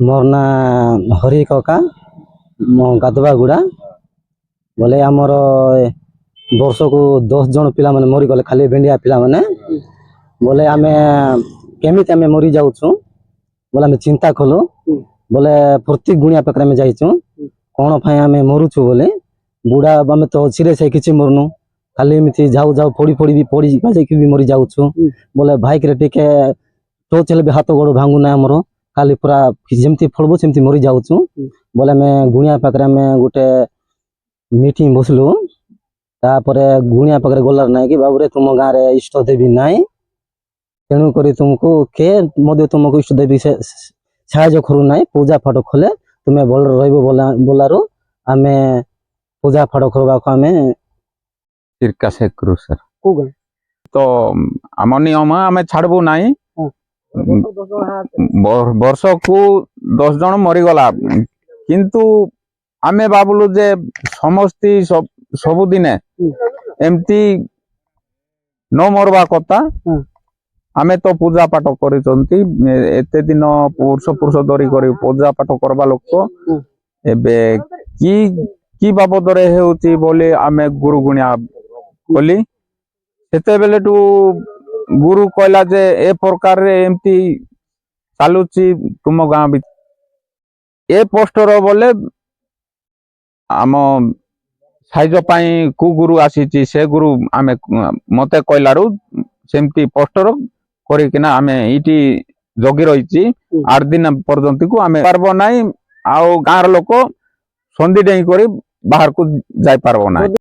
मोर ना हरि कका मो गाधवागुड़ा बोले आमर वर्ष को 10 जन पिला माने मरी गले खाली भेंडिया पिला माने बोले आमे केमिति आमे मरी जाउछु बोले आमे चिंता कलु बोले प्रत्येक गुणिया पाखरे आमे जाइछु कोन फाय आमे मरुछु बोले बुढ़ा आमे तो सिरियस है किछि मरनु खाली एमिति जाऊ जाऊ फोड़ी फोड़ी भी पड़ी जाई कि भी मरी जाउछु बोले बाइक रे टिके तो चले भी हाथ गोड़ भांगु ना हमरो खाली पूरा जेमती फड़बो सेमती मरी जाउछु बोले आमे गुणिया पाखरे आमे गोटे मीटिंग बसलु तापरे गुणिया पाखरे गोलार नाइ कि बाबू रे तुम गाँ रे इष्ट देवी नाइ तेणु करी तुमको के मध्य तुमको इष्ट देवी से साहाय्य करू नाइ पूजा पाठ खोले तुम्हें भल रहइबो बोलारो आमे पूजा पाठ करबा को आमे तिरका से करू सर को गाँ तो आम नियम आमे छाड़बू नाइ वर्ष को 10 जन मरीगला किंतु आमे बाबुलु जे समस्ती सबुदिने एमती न मरवा कथा आमे तो पूजा पाठ करिसंती एते दिन पुरुष धरी करी पूजा पाठ करबा लोक एबे की बाबद रे हेउची बोले आमे गुरु गुणिया बोली सेते बेले टू गुरु कहला जे ए प्रकार रे एमती चालुची तुम गाँ भी ए पोस्टर बोले आम साइज पाई कु गुरु आसी से गुरु आमे मते कहलारू सेमती पोस्टर करिकिना आमे इटी जगी रही 8 दिन पर्यंत को आमे पारबो नाइ आउ गाँर लोक संधि डेई करी बाहर को जाई पारबो नाइ।